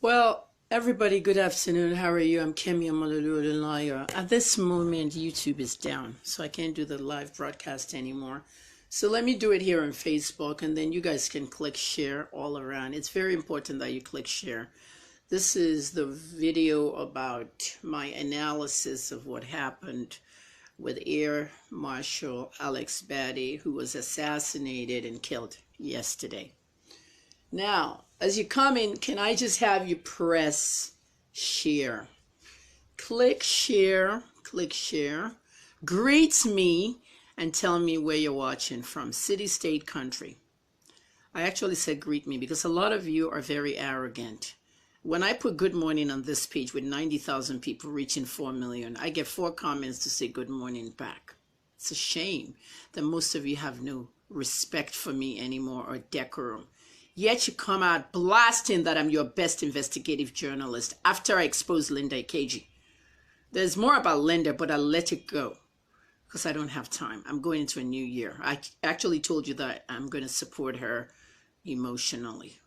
Well, everybody, good afternoon. How are you? I'm Kemi Amalulu. At this moment, YouTube is down, so I can't do the live broadcast anymore. So let me do it here on Facebook, and then you guys can click share all around. It's very important that you click share. This is the video about my analysis of what happened with Air Marshal Alex Badeh, who was assassinated and killed yesterday. Now, as you come in, can I just have you press share? Click share, greet me, and tell me where you're watching from, city, state, country. I actually said greet me because a lot of you are very arrogant. When I put good morning on this page with 90,000 people reaching 4 million, I get 4 comments to say good morning back. It's a shame that most of you have no respect for me anymore or decorum. Yet you come out blasting that I'm your best investigative journalist after I exposed Linda Ikeji. There's more about Linda, but I'll let it go because I don't have time. I'm going into a new year. I actually told you that I'm going to support her emotionally.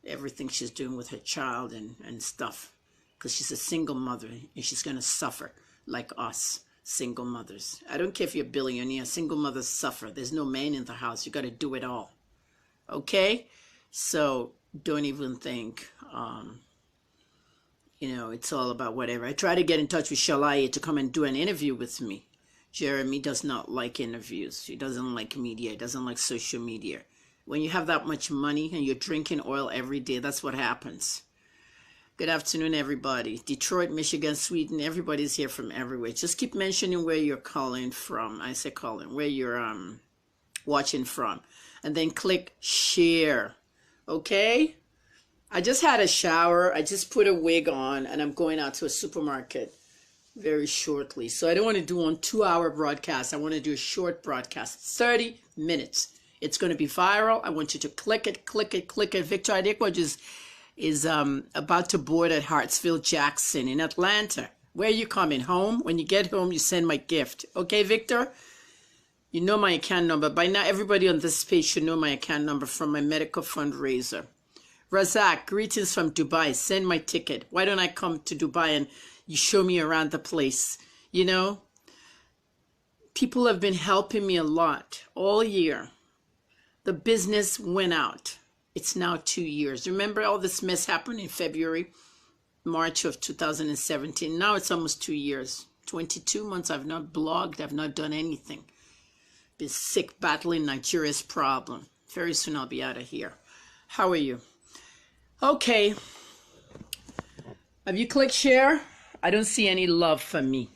Everything she's doing with her child and stuff, because she's a single mother and she's going to suffer like us single mothers. I don't care if you're a billionaire, single mothers suffer. There's no man in the house. You got to do it all. Okay? So don't even think, it's all about whatever. I try to get in touch with Shalaya to come and do an interview with me. Jeremy does not like interviews. He doesn't like media. He doesn't like social media. When you have that much money and you're drinking oil every day, that's what happens. Good afternoon, everybody. Detroit, Michigan, Sweden, everybody's here from everywhere. Just keep mentioning where you're calling from. I say calling, where you're watching from. And then click share. Okay? I just had a shower. I just put a wig on and I'm going out to a supermarket very shortly. So I don't want to do a 2-hour broadcast. I want to do a short broadcast, 30 minutes. It's going to be viral. I want you to click it. Victor Adequaj is about to board at Hartsfield Jackson in Atlanta. Where are you coming? Home? When you get home, you send my gift. Okay, Victor? You know my account number. By now, everybody on this page should know my account number from my medical fundraiser. Razak, greetings from Dubai. Send my ticket. Why don't I come to Dubai and you show me around the place? You know, people have been helping me a lot all year. The business went out. It's now 2 years. Remember all this mess happened in February, March of 2017. Now it's almost 2 years. 22 months I've not blogged. I've not done anything. Been sick, battling Nigeria's problem. Very soon I'll be out of here. How are you? Okay. Have you clicked share? I don't see any love for me.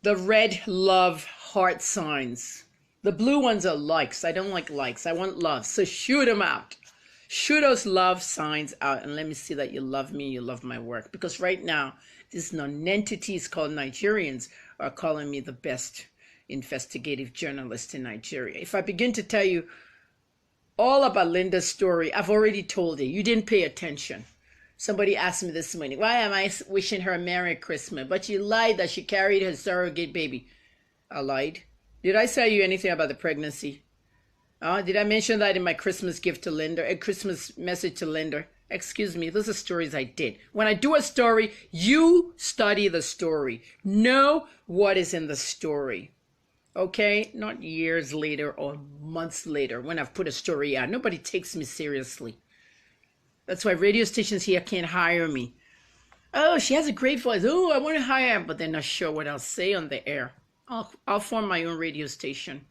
The red love heart signs. The blue ones are likes. I don't like likes. I want love. So shoot them out. Shoot those love signs out and let me see that you love me, you love my work. Because right now, these non-entities called Nigerians are calling me the best investigative journalist in Nigeria. If I begin to tell you all about Linda's story, I've already told you. You didn't pay attention. Somebody asked me this morning, why am I wishing her a Merry Christmas? But you lied that she carried her surrogate baby. I lied. Did I tell you anything about the pregnancy? Did I mention that in my Christmas gift to Linda, a Christmas message to Linda? Excuse me, those are stories I did. When I do a story, you study the story. Know what is in the story. Okay? Not years later or months later when I've put a story out. Nobody takes me seriously. That's why radio stations here can't hire me. Oh, she has a great voice. Oh, I want to hire her, but they're not sure what I'll say on the air. I'll form my own radio station.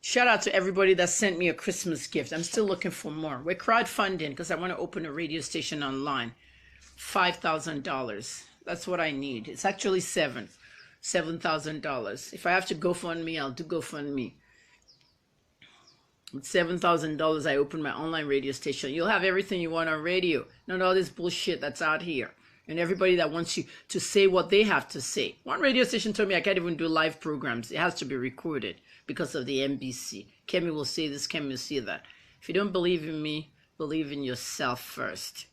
Shout out to everybody that sent me a Christmas gift. I'm still looking for more. We're crowdfunding because I want to open a radio station online. $5,000. That's what I need. It's actually $7,000. If I have to GoFundMe, I'll do GoFundMe. With $7,000, I open my online radio station. You'll have everything you want on radio. Not all this bullshit that's out here. And everybody that wants you to say what they have to say. One radio station told me I can't even do live programs. It has to be recorded because of the NBC. Kemi will say this, Kemi will say that. If you don't believe in me, believe in yourself first.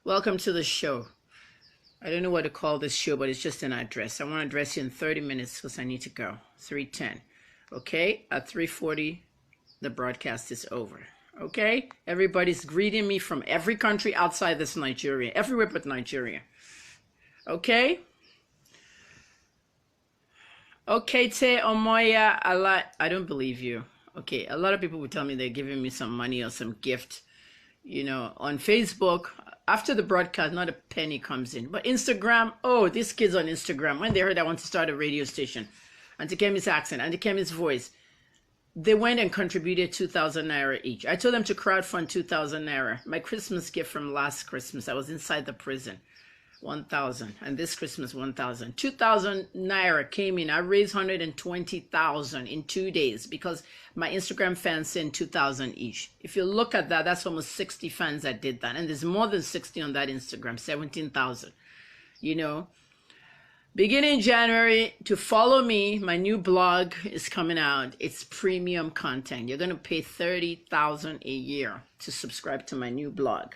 Welcome to the show. I don't know what to call this show, but it's just an address. I want to address you in 30 minutes because I need to go. 3:10. Okay? At 3:40, the broadcast is over. Okay? Everybody's greeting me from every country outside this Nigeria. Everywhere but Nigeria. Okay? Okay, Te Omoya, I don't believe you. Okay, a lot of people would tell me they're giving me some money or some gift. You know, on Facebook, after the broadcast, not a penny comes in. But Instagram, oh, these kids on Instagram, when they heard I want to start a radio station, Auntie Kemi's accent, Auntie Kemi's voice, they went and contributed 2,000 naira each. I told them to crowdfund 2,000 naira. My Christmas gift from last Christmas, I was inside the prison. 1,000, and this Christmas 1,000. 2,000 naira came in. I raised 120,000 in 2 days because my Instagram fans sent 2,000 each. If you look at that, that's almost 60 fans that did that, and there's more than 60 on that Instagram. 17,000. You know, beginning January, to follow me, my new blog is coming out. It's premium content. You're gonna pay 30,000 a year to subscribe to my new blog.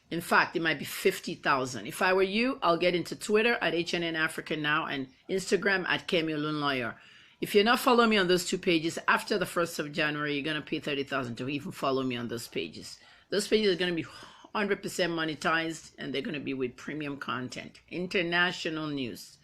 In fact, it might be 50,000. If I were you, I'll get into Twitter at HNN Africa now and Instagram at Kemi Olunloyo. If you're not following me on those two pages, after the 1st of January, you're going to pay 30,000 to even follow me on those pages. Those pages are going to be 100% monetized, and they're going to be with premium content. International news.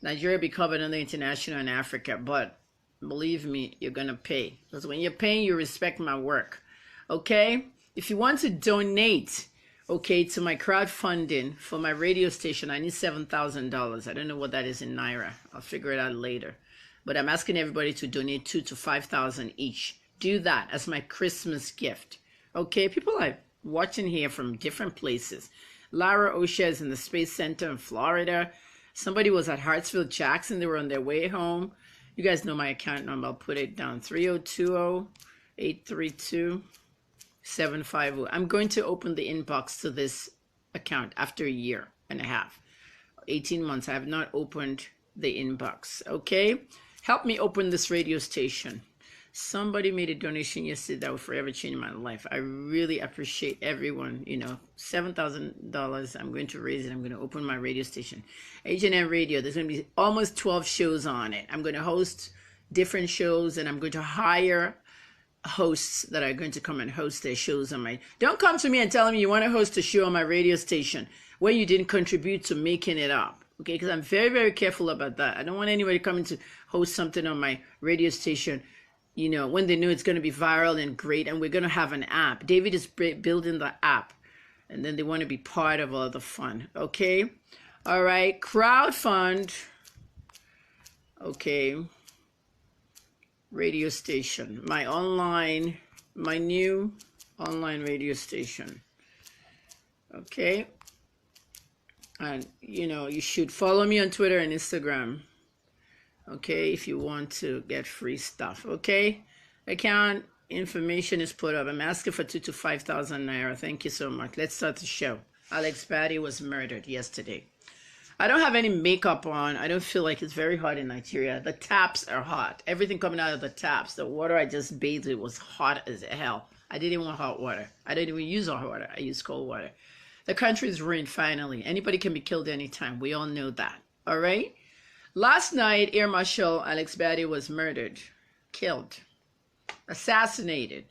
Nigeria will be covered under international and Africa, but believe me, you're going to pay. Because when you're paying, you respect my work. Okay? If you want to donate, okay, to my crowdfunding for my radio station, I need $7,000. I don't know what that is in Naira. I'll figure it out later. But I'm asking everybody to donate 2,000 to 5,000 each. Do that as my Christmas gift. Okay, people are watching here from different places. Lara Osha is in the Space Center in Florida. Somebody was at Hartsfield Jackson. They were on their way home. You guys know my account number. I'll put it down. 3020-832-750. I'm going to open the inbox to this account after a year and a half. 18 months. I have not opened the inbox. Okay? Help me open this radio station. Somebody made a donation yesterday that will forever change my life. I really appreciate everyone. You know, $7,000. I'm going to raise it. I'm going to open my radio station. H&M Radio. There's going to be almost 12 shows on it. I'm going to host different shows, and I'm going to hire hosts that are going to come and host their shows on my. Don't come to me and tell me you want to host a show on my radio station when you didn't contribute to making it up. Okay, because I'm very, very careful about that. I don't want anybody coming to host something on my radio station, you know, when they know it's going to be viral and great, and we're going to have an app. David is building the app, and then they want to be part of all the fun. Okay, all right, crowdfund. Okay, radio station, my new online radio station. Okay, and you know, you should follow me on Twitter and Instagram, okay, if you want to get free stuff. Okay, account information is put up. I'm asking for 2,000 to 5,000 naira. Thank you so much. Let's start the show. Alex Badeh was murdered yesterday. I don't have any makeup on. I don't feel like it's very hot in Nigeria. The taps are hot. Everything coming out of the taps. The water I just bathed in was hot as hell. I didn't want hot water. I didn't even use hot water. I used cold water. The country is ruined finally. Anybody can be killed anytime. We all know that. All right? Last night, Air Marshal Alex Badeh was murdered, killed, assassinated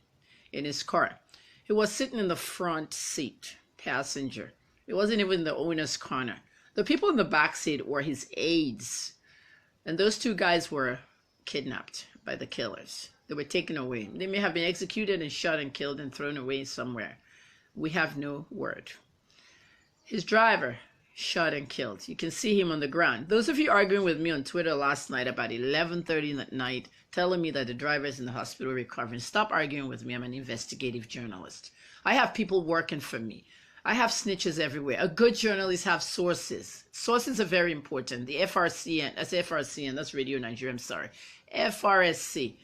in his car. He was sitting in the front seat, passenger. It wasn't even the owner's corner. The people in the back seat were his aides. And those two guys were kidnapped by the killers. They were taken away. They may have been executed and shot and killed and thrown away somewhere. We have no word. His driver, shot and killed. You can see him on the ground. Those of you arguing with me on Twitter last night about 11:30 at night, telling me that the driver is in the hospital recovering, stop arguing with me. I'm an investigative journalist. I have people working for me. I have snitches everywhere. A good journalist have sources. Sources are very important. The FRCN, that's FRCN, that's Radio Nigeria, I'm sorry. FRSC.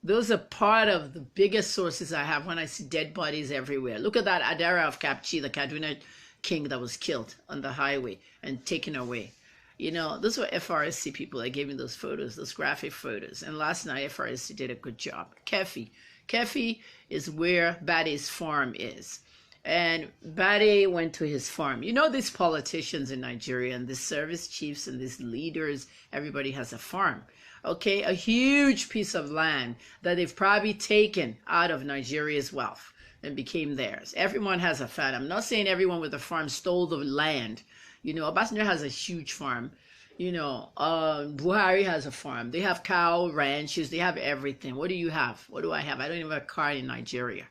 Those are part of the biggest sources I have when I see dead bodies everywhere. Look at that Adara of Kapchi, the Kaduna king that was killed on the highway and taken away. You know, those were FRSC people that gave me those photos, those graphic photos. And last night, FRSC did a good job. Keffi. Keffi is where Badeh's farm is. And Badeh went to his farm. You know, these politicians in Nigeria and these service chiefs and these leaders, everybody has a farm. Okay, a huge piece of land that they've probably taken out of Nigeria's wealth. and became theirs. Everyone has a farm. I'm not saying everyone with a farm stole the land. You know, Obasanjo has a huge farm. You know, Buhari has a farm. They have cow ranches. They have everything. What do you have? What do I have? I don't even have a car in Nigeria.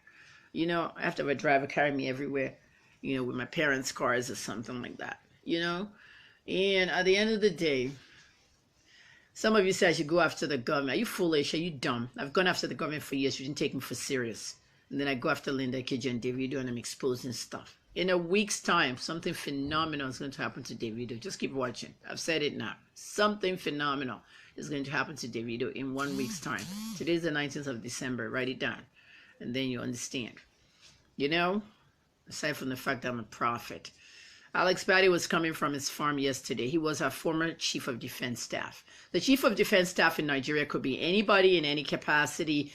You know, I have to have a driver carry me everywhere, you know, with my parents' cars or something like that, you know? And at the end of the day, some of you say I should go after the government. Are you foolish? Are you dumb? I've gone after the government for years. You didn't take me for serious. And then I go after Linda, Kiji, and Davido, and I'm exposing stuff. In a week's time, something phenomenal is going to happen to Davido. Just keep watching. I've said it now. Something phenomenal is going to happen to Davido in 1 week's time. Today's the 19th of December. Write it down. And then you understand. You know, aside from the fact that I'm a prophet. Alex Badeh was coming from his farm yesterday. He was our former chief of defense staff. The chief of defense staff in Nigeria could be anybody in any capacity,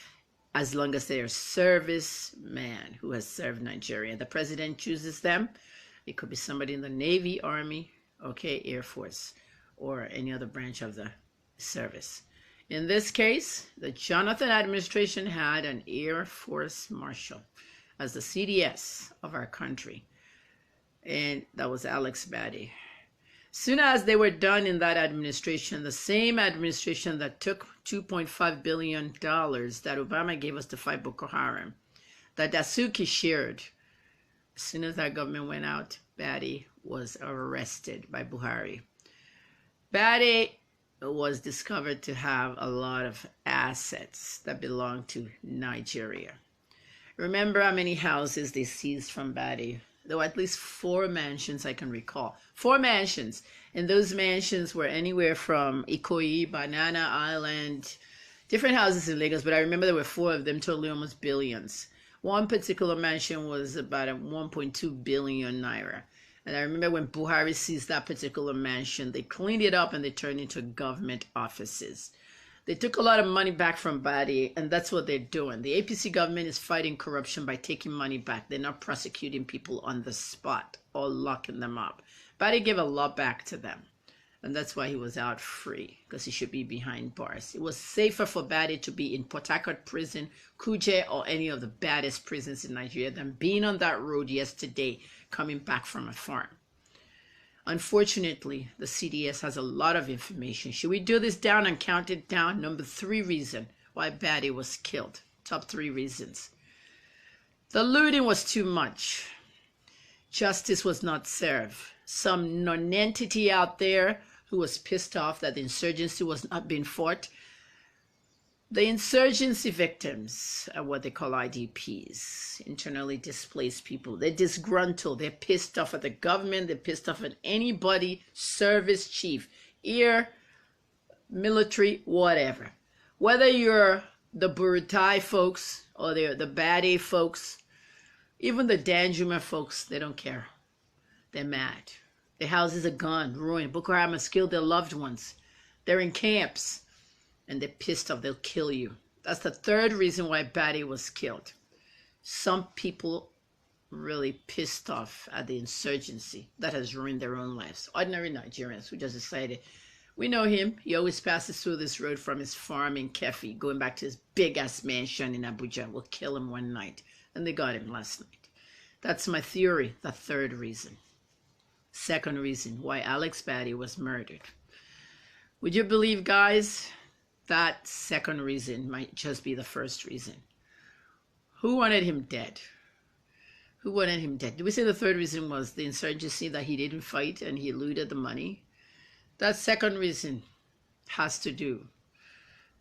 as long as they're a serviceman who has served Nigeria. The president chooses them. It could be somebody in the Navy, Army, okay, Air Force, or any other branch of the service. In this case, the Jonathan administration had an Air Force Marshal as the CDS of our country. And that was Alex Badeh. Soon as they were done in that administration, the same administration that took $2.5 billion that Obama gave us to fight Boko Haram, that Dasuki shared, as soon as that government went out, Badeh was arrested by Buhari. Badeh was discovered to have a lot of assets that belonged to Nigeria. Remember how many houses they seized from Badeh? There were at least 4 mansions I can recall. 4 mansions. And those mansions were anywhere from Ikoyi, Banana Island, different houses in Lagos. But I remember there were 4 of them, totaling almost billions. One particular mansion was about 1.2 billion naira. And I remember when Buhari seized that particular mansion, they cleaned it up and they turned it into government offices. They took a lot of money back from Badeh, and that's what they're doing. The APC government is fighting corruption by taking money back. They're not prosecuting people on the spot or locking them up. Badeh gave a lot back to them, and that's why he was out free, because he should be behind bars. It was safer for Badeh to be in Port Harcourt prison, Kuje, or any of the baddest prisons in Nigeria than being on that road yesterday coming back from a farm. Unfortunately, the CDS has a lot of information. Should we do this down and count it down? Number 3 reason why Badeh was killed. Top 3 reasons. The looting was too much. Justice was not served. Some non-entity out there who was pissed off that the insurgency was not being fought. The insurgency victims are what they call IDPs, internally displaced people. They're disgruntled. They're pissed off at the government. They're pissed off at anybody, service chief, air, military, whatever. Whether you're the Burutai folks or they're the Badeh folks, even the Danjuma folks, they don't care. They're mad. Their houses are gone, ruined. Boko Haram has killed their loved ones. They're in camps. And they're pissed off, they'll kill you. That's the 3rd reason why Badeh was killed. Some people really pissed off at the insurgency that has ruined their own lives. Ordinary Nigerians who just decided, we know him, he always passes through this road from his farm in Keffi, going back to his big-ass mansion in Abuja. We'll kill him one night. And they got him last night. That's my theory, the 3rd reason. 2nd reason why Alex Badeh was murdered. Would you believe, guys? That 2nd reason might just be the 1st reason. Who wanted him dead? Who wanted him dead? Did we say the 3rd reason was the insurgency that he didn't fight and he looted the money? That 2nd reason has to do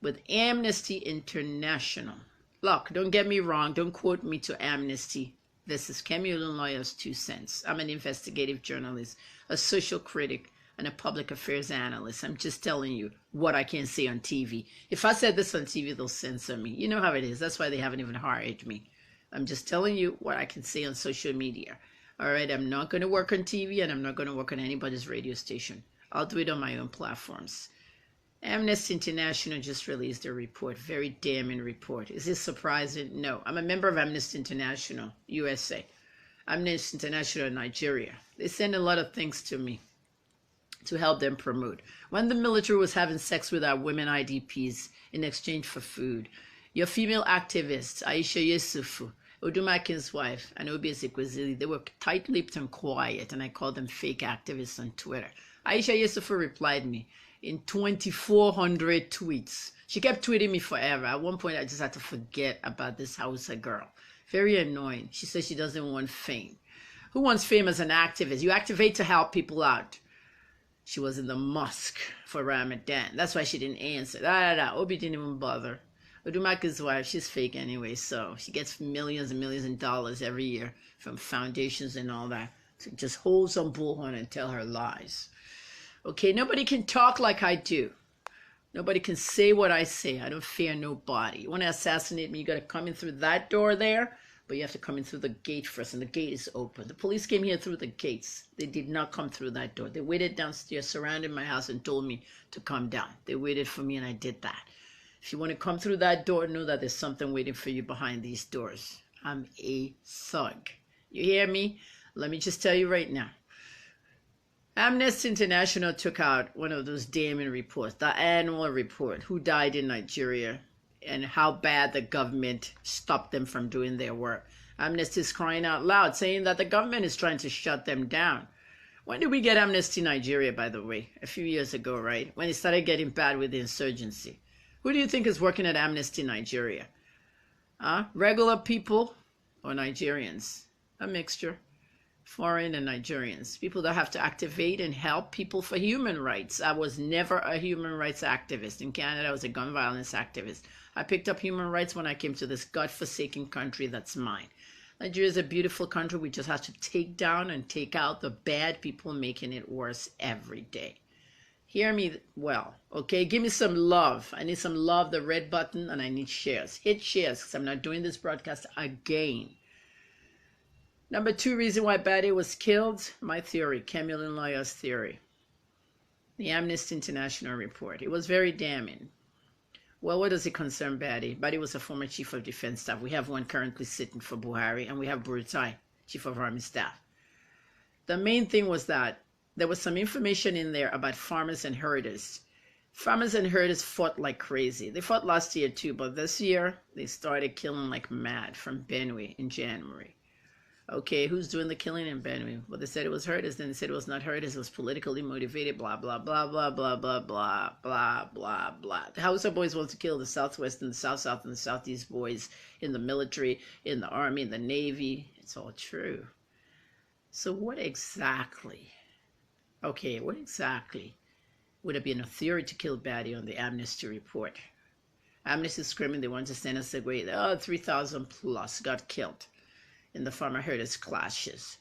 with Amnesty International. Look, don't get me wrong. Don't quote me to Amnesty. This is Kemi Olunloyo's 2 cents. I'm an investigative journalist, a social critic, and a public affairs analyst. I'm just telling you what I can say on TV. If I said this on TV, they'll censor me. You know how it is. That's why they haven't even hired me. I'm just telling you what I can say on social media. All right, I'm not going to work on TV, and I'm not going to work on anybody's radio station. I'll do it on my own platforms. Amnesty International just released a report, very damning report. Is this surprising? No. I'm a member of Amnesty International, USA. Amnesty International, Nigeria. They send a lot of things to me to help them promote. When the military was having sex with our women IDPs in exchange for food, your female activists, Aisha Yusufu Odumakin's wife and Obi Ezekwesili, they were tight-lipped and quiet, and I called them fake activists on Twitter. Aisha Yusufu replied me in 2,400 tweets. She kept tweeting me forever. At one point, I just had to forget about this Hausa girl. Very annoying. She says she doesn't want fame. Who wants fame as an activist? You activate to help people out. She was in the mosque for Ramadan. That's why she didn't answer. Obi didn't even bother. Odumakin's wife, she's fake anyway, so she gets millions and millions of dollars every year from foundations and all that to just hold some bullhorn and tell her lies. Okay, nobody can talk like I do. Nobody can say what I say. I don't fear nobody. You want to assassinate me, you got to come in through that door there, but you have to come in through the gate first, and the gate is open. The police came here through the gates. They did not come through that door. They waited downstairs, surrounded my house, and told me to come down. They waited for me, and I did that. If you want to come through that door, know that there's something waiting for you behind these doors. I'm a thug. You hear me? Let me just tell you right now. Amnesty International took out one of those damning reports, the annual report, who died in Nigeria and how bad the government stopped them from doing their work. Amnesty is crying out loud, saying that the government is trying to shut them down. When did we get Amnesty Nigeria, by the way? A few years ago, right? When it started getting bad with the insurgency. Who do you think is working at Amnesty Nigeria? Regular people or Nigerians? A mixture. Foreign and Nigerians. People that have to activate and help people for human rights. I was never a human rights activist. In Canada, I was a gun violence activist. I picked up human rights when I came to this godforsaken country that's mine. Nigeria is a beautiful country. We just have to take down and take out the bad people making it worse every day. Hear me well, okay? Give me some love. I need some love, the red button, and I need shares. Hit shares, because I'm not doing this broadcast again. Number 2 reason why Badeh was killed, my theory, Kemulin Lawyer's theory. The Amnesty International report. It was very damning. Well, what does it concern Badeh? Badeh was a former chief of defense staff. We have one currently sitting for Buhari, and we have Burutai, chief of army staff. The main thing was that there was some information in there about farmers and herders. Farmers and herders fought like crazy. They fought last year too, but this year they started killing like mad from Benue in January. Okay, who's doing the killing in Benue? Well, they said it was herders, then they said it was not herders, it was politically motivated, blah, blah, blah, blah, blah, blah, blah, blah, blah, blah. The Hausa boys want to kill the Southwest and the South and the Southeast boys in the military, in the army, in the Navy. It's all true. So what exactly would have been a theory to kill Badeh on the Amnesty report? Amnesty is screaming they want to send us away. 3,000 plus got killed in the farmer herders clashes.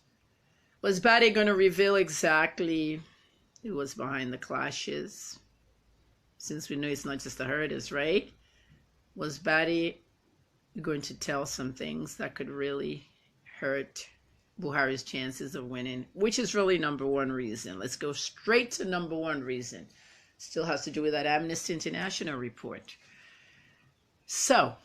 Was Badeh going to reveal exactly who was behind the clashes? Since we know it's not just the herders, right? Was Badeh going to tell some things that could really hurt Buhari's chances of winning, which is really number 1 reason. Let's go straight to number 1 reason. Still has to do with that Amnesty International report. So,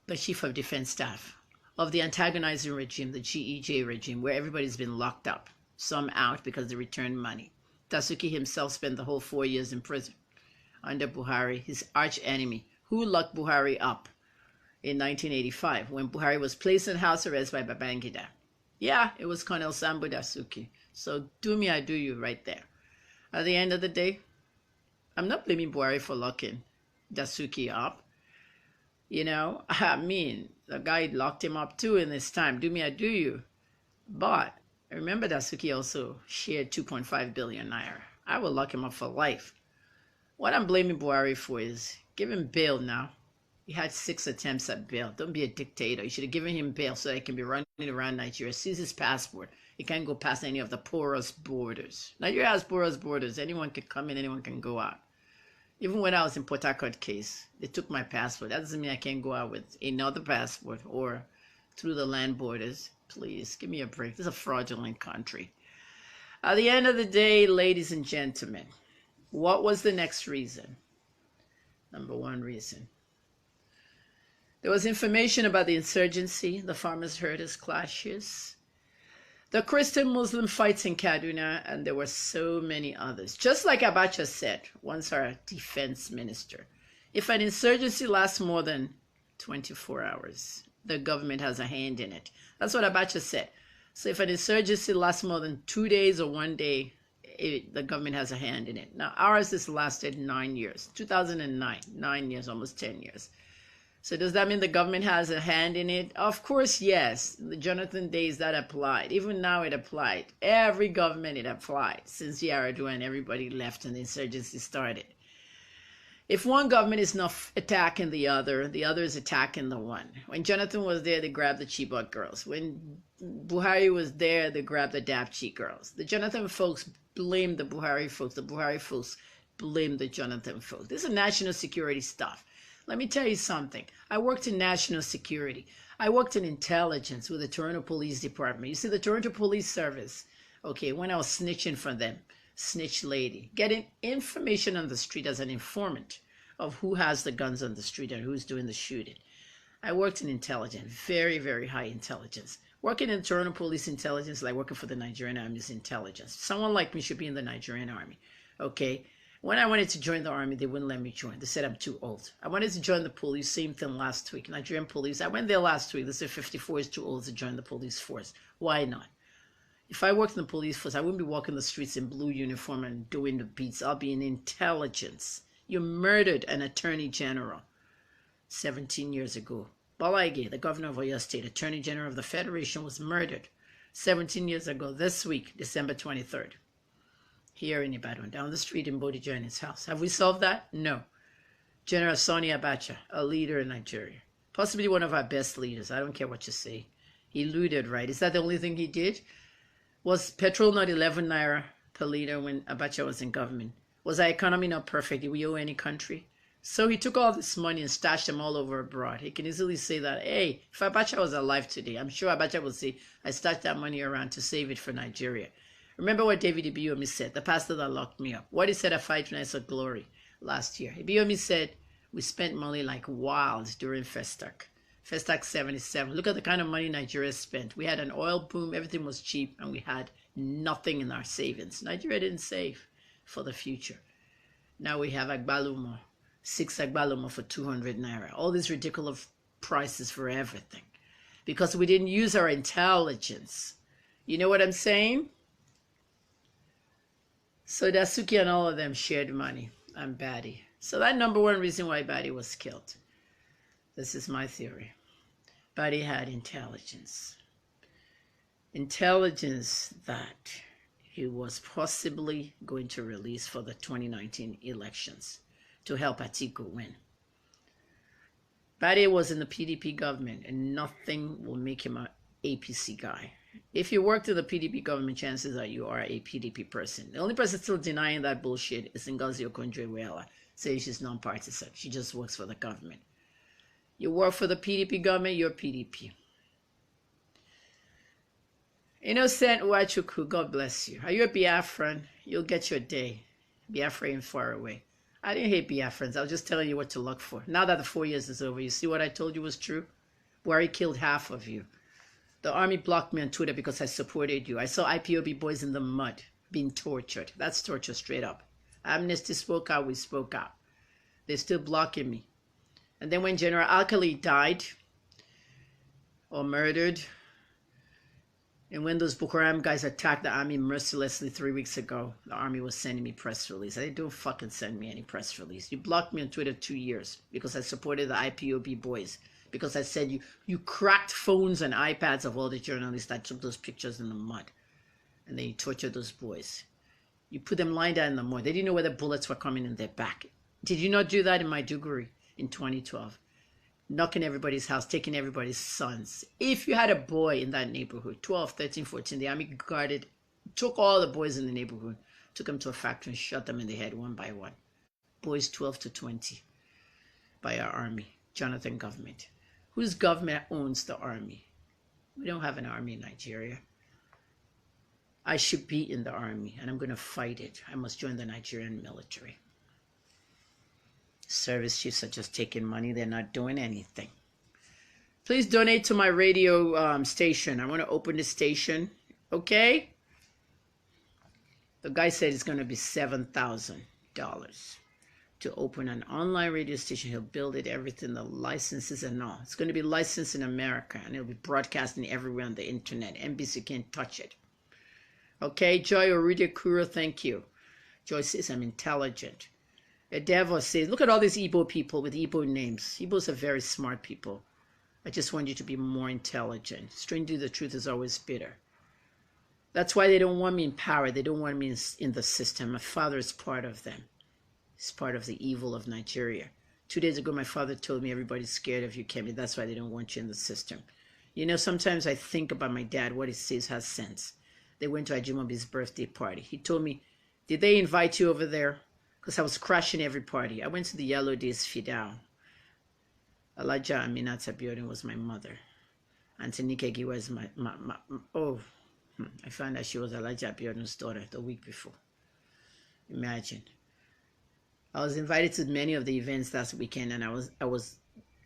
the chief of defense staff of the antagonizing regime, the GEJ regime, where everybody's been locked up, some out because they returned money. Dasuki himself spent the whole 4 years in prison under Buhari, his arch enemy, who locked Buhari up in 1985 when Buhari was placed in house arrest by Babangida. Yeah, it was Colonel Sambo Dasuki. So do me, I do you right there. At the end of the day, I'm not blaming Buhari for locking Dasuki up. You know, I mean, the guy locked him up too in this time. Do me, I do you. But remember Dasuki also shared 2.5 billion naira. I will lock him up for life. What I'm blaming Buhari for is give him bail now. He had 6 attempts at bail. Don't be a dictator. You should have given him bail so that he can be running around Nigeria. Seize his passport. He can't go past any of the porous borders. Nigeria has porous borders. Anyone can come in, anyone can go out. Even when I was in Port Harcourt case, they took my passport. That doesn't mean I can't go out with another passport or through the land borders. Please, give me a break. This is a fraudulent country. At the end of the day, ladies and gentlemen, what was the next reason? Number 1 reason. There was information about the insurgency, the farmers' herders clashes, the Christian-Muslim fights in Kaduna, and there were so many others. Just like Abacha said, once our defense minister, if an insurgency lasts more than 24 hours, the government has a hand in it. That's what Abacha said. So if an insurgency lasts more than 2 days or 1 day, the government has a hand in it. Now, ours has lasted 9 years. 2009, 9 years, almost 10 years. So does that mean the government has a hand in it? Of course, yes. The Jonathan days that applied. Even now it applied. Every government it applied. Since Yar'Adua and everybody left and the insurgency started. If one government is not attacking the other is attacking the one. When Jonathan was there, they grabbed the Chibok girls. When Buhari was there, they grabbed the Dapchi girls. The Jonathan folks blamed the Buhari folks. The Buhari folks blamed the Jonathan folks. This is national security stuff. Let me tell you something. I worked in national security. I worked in intelligence with the Toronto Police Department. You see, the Toronto Police Service, okay, when I was snitching for them, snitch lady, getting information on the street as an informant of who has the guns on the street and who's doing the shooting. I worked in intelligence, very, very high intelligence. Working in Toronto Police Intelligence, like working for the Nigerian Army's intelligence. Someone like me should be in the Nigerian Army, okay? When I wanted to join the army, they wouldn't let me join. They said I'm too old. I wanted to join the police, same thing last week. Nigerian police, I went there last week. They said 54 is too old to join the police force. Why not? If I worked in the police force, I wouldn't be walking the streets in blue uniform and doing the beats. I'll be in intelligence. You murdered an attorney general 17 years ago. Balaige, the governor of Oyo State, attorney general of the Federation, was murdered 17 years ago this week, December 23rd. Here in Ibadan, down the street in Bodija in his house. Have we solved that? No. General Sani Abacha, a leader in Nigeria. Possibly one of our best leaders. I don't care what you say. He looted, right? Is that the only thing he did? Was petrol not 11 naira per liter when Abacha was in government? Was our economy not perfect? Did we owe any country? So he took all this money and stashed them all over abroad. He can easily say that, hey, if Abacha was alive today, I'm sure Abacha would say, I stashed that money around to save it for Nigeria. Remember what David Ibiyomi said, the pastor that locked me up. What he said at 5 Nights of Glory last year. Ibiyomi said, we spent money like wild during Festac. Festac 77. Look at the kind of money Nigeria spent. We had an oil boom, everything was cheap, and we had nothing in our savings. Nigeria didn't save for the future. Now we have Agbalumo, 6 Agbalumo for 200 naira. All these ridiculous prices for everything. Because we didn't use our intelligence. You know what I'm saying? So Dasuki and all of them shared money and Badeh. So that number one reason why Badeh was killed. This is my theory. Badeh had intelligence. Intelligence that he was possibly going to release for the 2019 elections to help Atiku win. Badeh was in the PDP government and nothing will make him an APC guy. If you worked in the PDP government, chances are you are a PDP person. The only person still denying that bullshit is Ngozi Okonjo-Iweala. Says she's non-partisan. She just works for the government. You work for the PDP government, you're PDP. Innocent Uwachuku, God bless you. Are you a Biafran? You'll get your day. Biafran far away. I didn't hate Biafrans. I was just telling you what to look for. Now that the 4 years is over, you see what I told you was true? Buhari killed half of you. The army blocked me on Twitter because I supported you. I saw IPOB boys in the mud being tortured. That's torture straight up. Amnesty spoke out, we spoke out. They're still blocking me. And then when General Alkali died or murdered, and when those Boko Haram guys attacked the army mercilessly 3 weeks ago, the army was sending me press release. They don't fucking send me any press release. You blocked me on Twitter 2 years because I supported the IPOB boys. Because I said you cracked phones and iPads of all the journalists that took those pictures in the mud. And then you tortured those boys. You put them lying down in the mud. They didn't know where the bullets were coming in their back. Did you not do that in Maiduguri in 2012? Knocking everybody's house, taking everybody's sons. If you had a boy in that neighborhood, 12, 13, 14, the army guarded, took all the boys in the neighborhood, took them to a factory and shot them in the head one by one. Boys 12 to 20 by our army, Jonathan government. Whose government owns the army? We don't have an army in Nigeria. I should be in the army, and I'm going to fight it. I must join the Nigerian military. Service chiefs are just taking money. They're not doing anything. Please donate to my radio station. I want to open the station. Okay? The guy said it's going to be $7,000. to open an online radio station. He'll build it, everything, the licenses and all. It's going to be licensed in America, and it'll be broadcasting everywhere on the internet. NBC can't touch it. Okay, Joy Oridekuro, thank you. Joy says, I'm intelligent. Endeavor says, look at all these Igbo people with Igbo names. Igbos are very smart people. I just want you to be more intelligent. Strangely, the truth is always bitter. That's why they don't want me in power. They don't want me in the system. My father is part of them. He's part of the evil of Nigeria. 2 days ago, my father told me everybody's scared of you, Keffi. That's why they don't want you in the system. You know, sometimes I think about my dad. What he says has sense. They went to Ajimobi's birthday party. He told me, did they invite you over there? Because I was crashing every party. I went to the Yellow Days Fidal. Alaja Aminata Biodun was my mother. Auntie Nikegi was I found out she was Alaja Biodun's daughter the week before. Imagine. I was invited to many of the events last weekend, and I was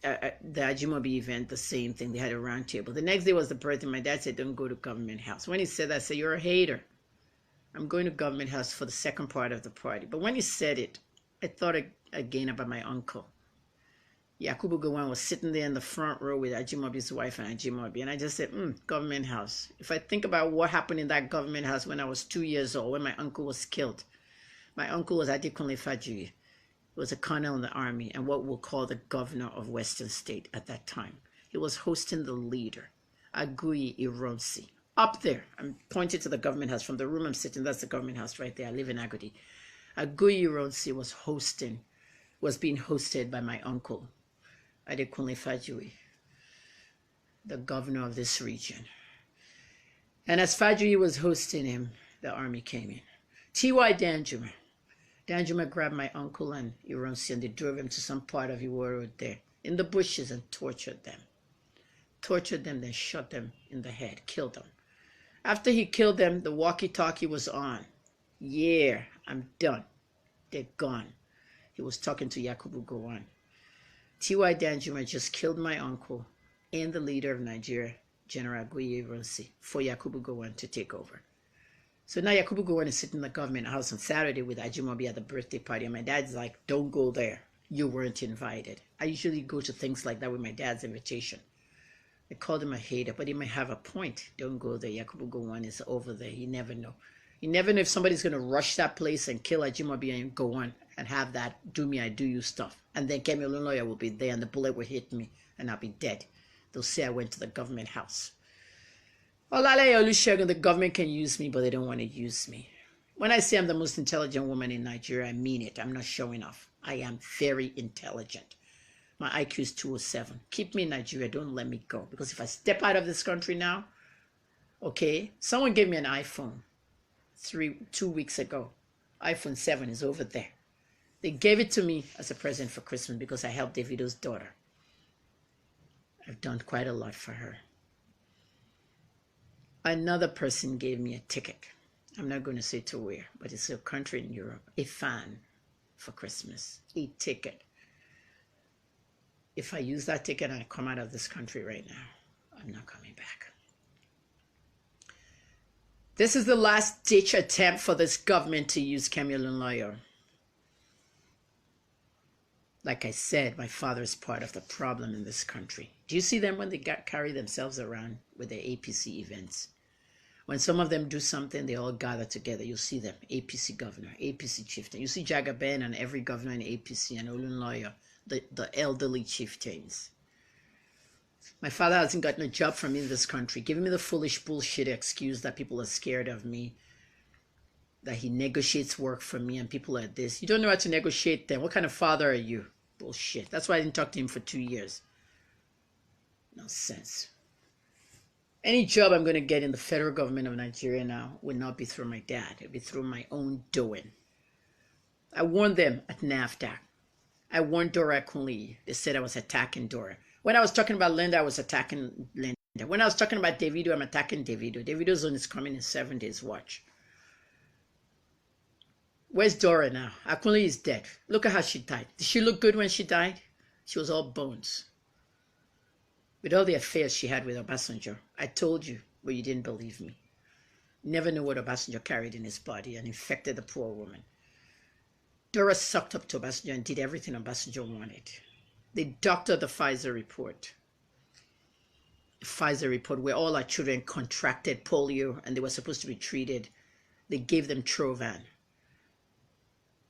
the Ajimobi event, the same thing. They had a round table. The next day was the birthday. My dad said, don't go to Government House. When he said that, I said, you're a hater. I'm going to Government House for the second part of the party. But when he said it, I thought again about my uncle. Yakubu Gowon was sitting there in the front row with Ajimobi's wife and Ajimobi. And I just said, Government House. If I think about what happened in that Government House when I was 2 years old, when my uncle was killed. My uncle was Adekunle Fajiri. He was a colonel in the army and what we'll call the governor of Western State at that time. He was hosting the leader, Aguiyi Ironsi. Up there, I'm pointing to the Government House. From the room I'm sitting, that's the Government House right there. I live in Agodi. Aguiyi Ironsi was being hosted by my uncle, Adekunle Fajiri, the governor of this region. And as Fajiri was hosting him, the army came in. T.Y. Danjuma grabbed my uncle and Ironsi and they drove him to some part of Iworo there in the bushes and tortured them. Then shot them in the head, killed them. After he killed them, the walkie-talkie was on. Yeah, I'm done. They're gone. He was talking to Yakubu Gowon. T.Y. Danjuma just killed my uncle and the leader of Nigeria, General Aguiyi Ironsi, for Yakubu Gowon to take over. So now Yakubu Gowon is sitting in the Government House on Saturday with Ajimobi at the birthday party. And my dad's like, don't go there. You weren't invited. I usually go to things like that with my dad's invitation. I called him a hater, but he might have a point. Don't go there. Yakubu Gowon is over there. You never know. You never know if somebody's going to rush that place and kill Ajimobi and go on and have that do me, I do you stuff. And then Kemi Olunloyo will be there and the bullet will hit me and I'll be dead. They'll say I went to the Government House. Olale Olusegun, the government can use me, but they don't want to use me. When I say I'm the most intelligent woman in Nigeria, I mean it. I'm not showing off. I am very intelligent. My IQ is 207. Keep me in Nigeria. Don't let me go. Because if I step out of this country now, okay, someone gave me an iPhone 2 weeks ago. iPhone 7 is over there. They gave it to me as a present for Christmas because I helped Davido's daughter. I've done quite a lot for her. Another person gave me a ticket. I'm not going to say to where, but it's a country in Europe. A fan for Christmas. A ticket. If I use that ticket and I come out of this country right now, I'm not coming back. This is the last ditch attempt for this government to use Kemi Olunloyo. Like I said, my father is part of the problem in this country. Do you see them when they carry themselves around with their APC events? When some of them do something, they all gather together. You'll see them, APC governor, APC chieftain. You see Jagaben and every governor in APC and Olunloyo, the elderly chieftains. My father hasn't gotten a job from me in this country, giving me the foolish bullshit excuse that people are scared of me, that he negotiates work for me and people like this. You don't know how to negotiate then. What kind of father are you? Bullshit. That's why I didn't talk to him for 2 years. Nonsense. Any job I'm going to get in the federal government of Nigeria now will not be through my dad. It'll be through my own doing. I warned them at NAFDAC. I warned Dora Akunle. They said I was attacking Dora. When I was talking about Linda, I was attacking Linda. When I was talking about Davido, I'm attacking Davido. Davido's on is coming in 7 days. Watch. Where's Dora now? Akunle is dead. Look at how she died. Did she look good when she died? She was all bones. With all the affairs she had with Obasanjo. I told you, but you didn't believe me. You never knew what Obasanjo carried in his body and infected the poor woman. Dora sucked up to Obasanjo and did everything Obasanjo wanted. They doctored the Pfizer report. The Pfizer report where all our children contracted polio and they were supposed to be treated. They gave them Trovan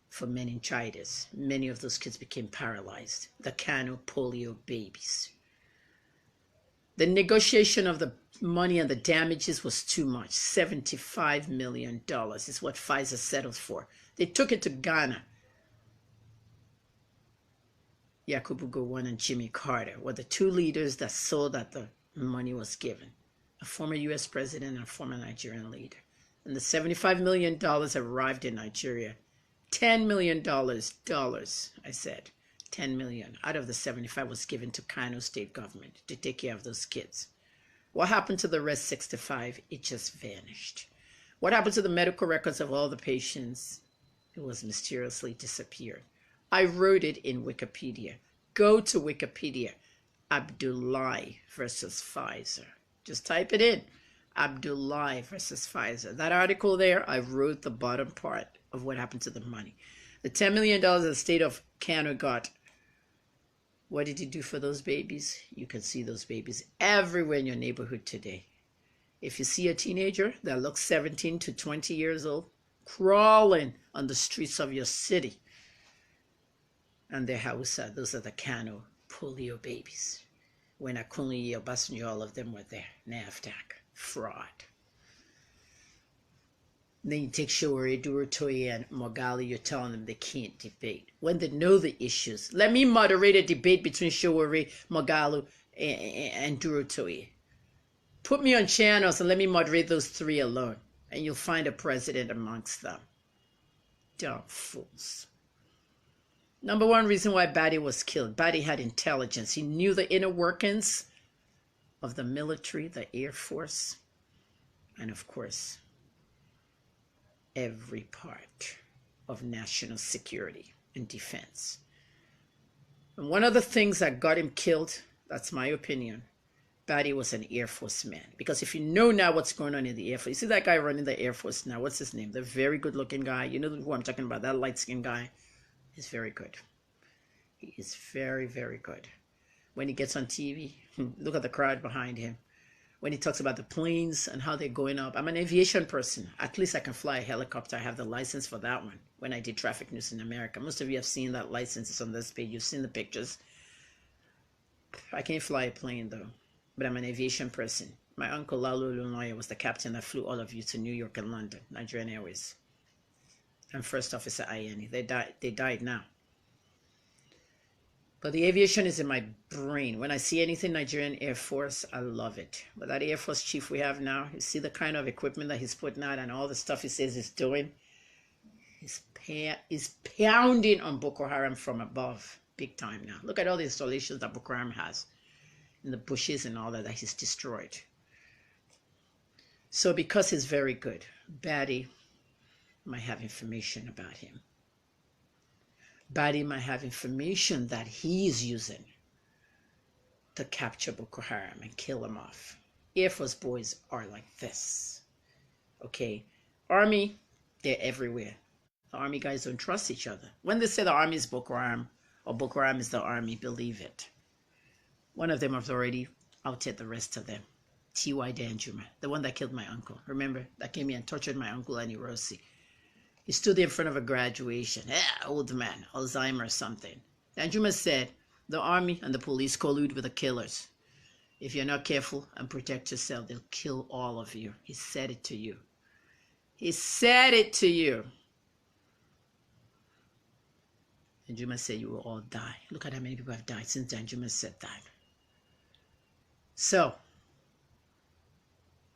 for meningitis. Many of those kids became paralyzed. The Kano polio babies. The negotiation of the money and the damages was too much. $75 million is what Pfizer settled for. They took it to Ghana. Yakubu Gowon and Jimmy Carter were the two leaders that saw that the money was given. A former U.S. president and a former Nigerian leader. And the $75 million arrived in Nigeria. $10 million, I said. 10 million out of the 75 was given to Kano state government to take care of those kids. What happened to the rest 65? It just vanished. What happened to the medical records of all the patients? It was mysteriously disappeared. I wrote it in Wikipedia. Go to Wikipedia. Abdullahi versus Pfizer. Just type it in. Abdullahi versus Pfizer. That article there, I wrote the bottom part of what happened to the money. The $10 million the state of Kano got. What did he do for those babies? You can see those babies everywhere in your neighborhood today. If you see a teenager that looks 17 to 20 years old, crawling on the streets of your city, and they're Hausa, those are the Kano polio babies. When Akunyi, Obasanjo, all of them were there. NAFTAC, fraud. Then you take Showore, Durotoye, and Mogali, you're telling them they can't debate. When they know the issues, let me moderate a debate between Showore, Mogalu, and Durotoye. Put me on channels and let me moderate those three alone, and you'll find a president amongst them. Dumb fools. Number one reason why Badeh was killed. Badeh had intelligence. He knew the inner workings of the military, the Air Force, and of course, every part of national security and defense. And one of the things that got him killed, that's my opinion, Badeh was an Air Force man. Because if you know now what's going on in the Air Force, you see that guy running the Air Force now, what's his name? The very good looking guy. You know who I'm talking about, that light skinned guy. He's very good. He is very, very good. When he gets on TV, look at the crowd behind him. When he talks about the planes and how they're going up. I'm an aviation person. At least I can fly a helicopter. I have the license for that one when I did traffic news in America. Most of you have seen that license. It's on this page. You've seen the pictures. I can't fly a plane though, but I'm an aviation person. My uncle Lalo Lunoya was the captain that flew all of you to New York and London, Nigerian Airways. I'm first officer INE. They died now. But the aviation is in my brain. When I see anything Nigerian Air Force, I love it. But that Air Force chief we have now, you see the kind of equipment that he's putting out and all the stuff he says he's doing? He's pounding on Boko Haram from above, big time now. Look at all the installations that Boko Haram has in the bushes and all that he's destroyed. So because he's very good, Badeh might have information about him. Badeh might have information that he's using to capture Boko Haram and kill him off. Air Force boys are like this. Okay? Army, they're everywhere. The Army guys don't trust each other. When they say the Army is Boko Haram or Boko Haram is the Army, believe it. One of them has already outed the rest of them. T.Y. Danjuma, the one that killed my uncle. Remember? That came here and tortured my uncle Anirosi. He stood there in front of a graduation. Old man, Alzheimer's or something. Danjuma said, the army and the police collude with the killers. If you're not careful and protect yourself, they'll kill all of you. He said it to you. He said it to you. Danjuma said you will all die. Look at how many people have died since Danjuma said that. So,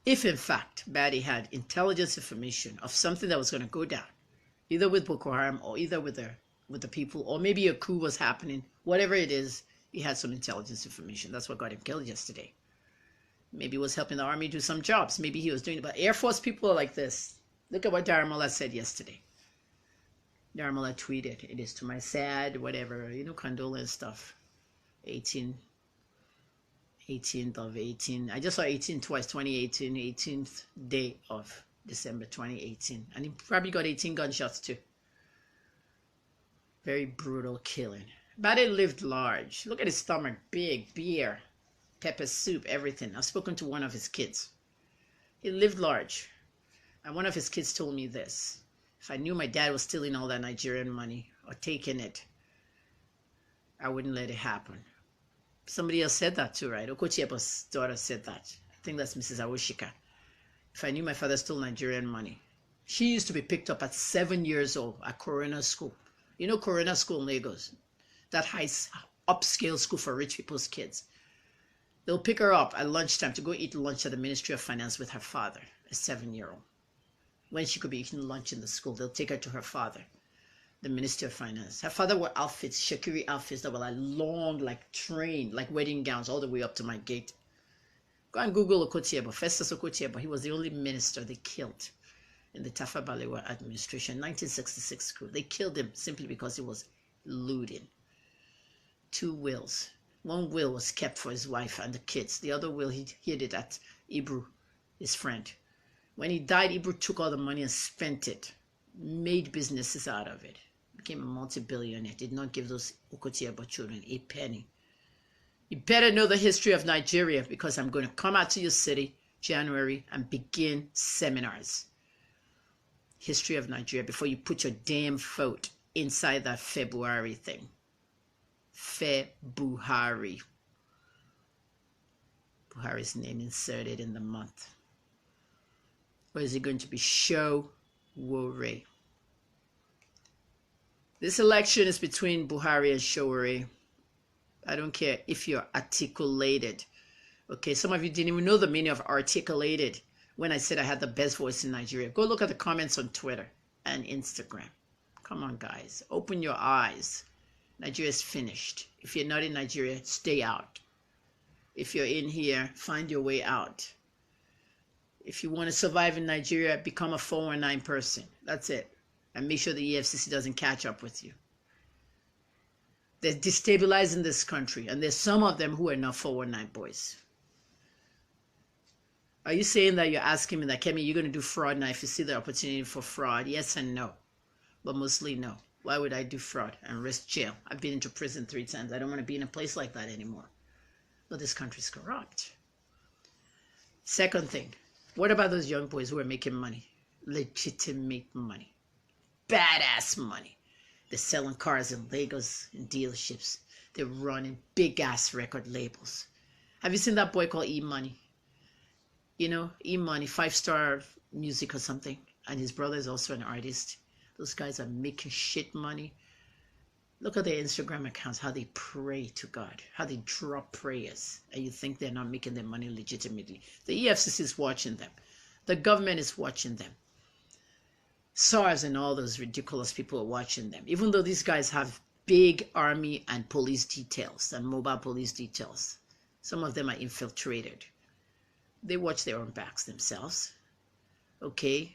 if in fact Badeh had intelligence information of something that was going to go down, either with Boko Haram or either with the people, or maybe a coup was happening, whatever it is, he had some intelligence information. That's what got him killed yesterday. Maybe he was helping the army do some jobs. Maybe he was doing it. But Air Force people are like this. Look at what Daramola said yesterday. Daramola tweeted, it is to my sad, whatever, condolence stuff. 18th of 18. I just saw 18 twice, 2018, 18th day of December 2018. And he probably got 18 gunshots too. Very brutal killing. Badeh lived large. Look at his stomach. Big. Beer. Pepper soup. Everything. I've spoken to one of his kids. He lived large. And one of his kids told me this. If I knew my dad was stealing all that Nigerian money or taking it, I wouldn't let it happen. Somebody else said that too, right? Okochiepa's daughter said that. I think that's Mrs. Awoshika. If I knew my father stole Nigerian money. She used to be picked up at 7 years old at Corona School. You know Corona School in Lagos? That high upscale school for rich people's kids. They'll pick her up at lunchtime to go eat lunch at the Ministry of Finance with her father, a 7-year-old. When she could be eating lunch in the school, they'll take her to her father, the Minister of Finance. Her father wore outfits, Shakiri outfits that were like long, like train, like wedding gowns all the way up to my gate. Go and Google Okotiebo, Festus Okotiebo. He was the only minister they killed in the Tafa Balewa administration, 1966 coup. They killed him simply because he was looting. 2 wills. One will was kept for his wife and the kids. The other will, he hid it at Ibru, his friend. When he died, Ibru took all the money and spent it, made businesses out of it, became a multi-billionaire, did not give those Okotiebo children a penny. You better know the history of Nigeria because I'm going to come out to your city, January, and begin seminars. History of Nigeria before you put your damn vote inside that February thing. February. Buhari's name inserted in the month. Or is it going to be Show Wore? This election is between Buhari and Showore. I don't care if you're articulated. Okay, some of you didn't even know the meaning of articulated when I said I had the best voice in Nigeria. Go look at the comments on Twitter and Instagram. Come on, guys. Open your eyes. Nigeria's finished. If you're not in Nigeria, stay out. If you're in here, find your way out. If you want to survive in Nigeria, become a 419 person. That's it. And make sure the EFCC doesn't catch up with you. They're destabilizing this country. And there's some of them who are not 419 boys. Are you saying that you're asking me that, Kemi, you're going to do fraud now if you see the opportunity for fraud? Yes and no. But mostly no. Why would I do fraud and risk jail? I've been into prison 3 times. I don't want to be in a place like that anymore. But this country's corrupt. Second thing, what about those young boys who are making money? Legitimate money. Badass money. They're selling cars in Lagos in dealerships. They're running big-ass record labels. Have you seen that boy called E-Money? You know, E-Money, 5-star music or something. And his brother is also an artist. Those guys are making shit money. Look at their Instagram accounts, how they pray to God, how they drop prayers. And you think they're not making their money legitimately. The EFCC is watching them. The government is watching them. SARS and all those ridiculous people are watching them. Even though these guys have big army and police details and mobile police details. Some of them are infiltrated. They watch their own backs themselves. Okay?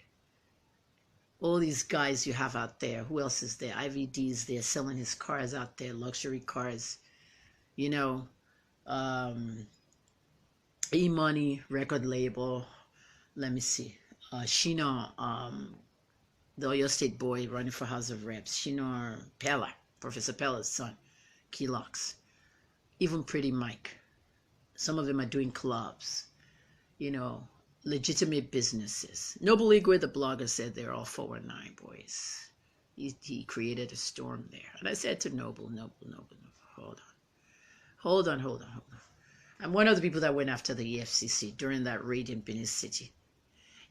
All these guys you have out there. Who else is there? IVD's there selling his cars out there. Luxury cars. You know. E-Money, record label. Let me see. Shino, the Oyo State boy running for House of Reps. Shino Pella, Professor Pella's son. Keylocks. Even Pretty Mike. Some of them are doing clubs. You know, legitimate businesses. Noble Igwe, the blogger, said they're all 419 boys. He created a storm there. And I said to Noble, hold on. I'm one of the people that went after the EFCC during that raid in Benin City.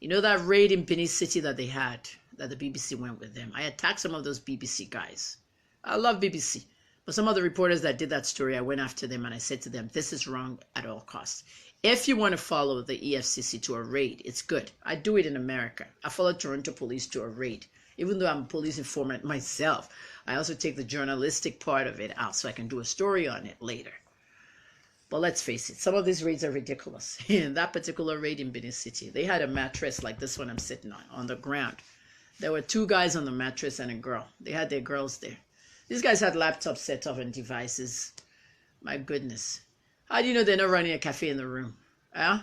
You know that raid in Benin City that they had, that the BBC went with them? I attacked some of those BBC guys. I love BBC. But some of the reporters that did that story, I went after them and I said to them, this is wrong at all costs. If you want to follow the EFCC to a raid, it's good. I do it in America. I follow Toronto police to a raid. Even though I'm a police informant myself, I also take the journalistic part of it out so I can do a story on it later. But let's face it, some of these raids are ridiculous. In that particular raid in Benin City, they had a mattress like this one I'm sitting on the ground. There were 2 guys on the mattress and a girl. They had their girls there. These guys had laptops set up and devices. My goodness. How do you know they're not running a cafe in the room? Yeah?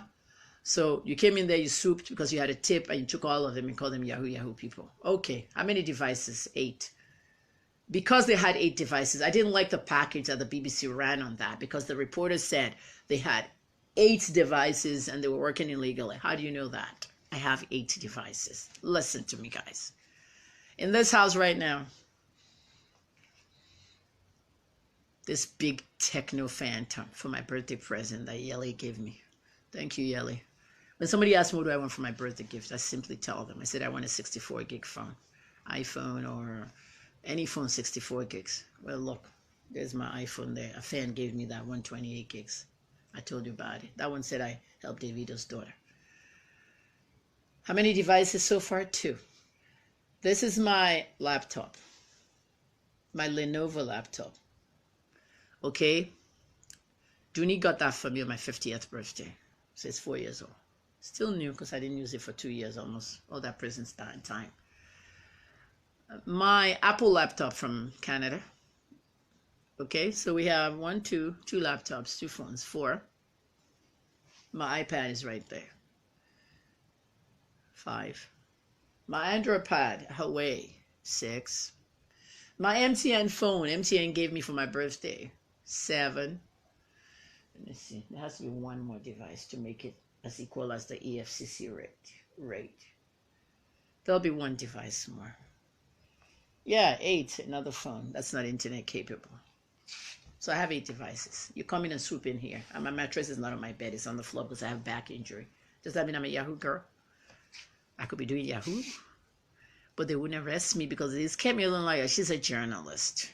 So you came in there, you swooped because you had a tip and you took all of them and called them Yahoo people. Okay. How many devices? 8. because they had 8 devices. I didn't like the package that the BBC ran on that, because the reporter said they had 8 devices and they were working illegally. How do you know that? I have 8 devices. Listen to me, guys. In this house right now, this big techno phantom for my birthday present that Yelly gave me. Thank you, Yelly. When somebody asks me what do I want for my birthday gift, I simply tell them. I said I want a 64 gig phone, iPhone or any phone 64 gigs. Well, look, there's my iPhone there. A fan gave me that 128 gigs. I told you about it. That one said I helped Davido's daughter. How many devices so far? 2. This is my laptop, my Lenovo laptop. Okay, Dooney got that for me on my 50th birthday. So it's 4 years old. Still new because I didn't use it for 2 years almost. All that prison time. My Apple laptop from Canada. Okay, so we have 2 laptops, 2 phones, 4. My iPad is right there. 5. My Android pad, Huawei, 6. My MTN phone, MTN gave me for my birthday, 7. Let me see, there has to be one more device to make it as equal as the EFCC rate. There'll be 1 device more. Yeah, 8, another phone that's not internet capable. So I have 8 devices. You come in and swoop in here. And my mattress is not on my bed, it's on the floor because I have back injury. Does that mean I'm a Yahoo girl? I could be doing Yahoo, but they wouldn't arrest me because this Keffi Liar, she's a journalist.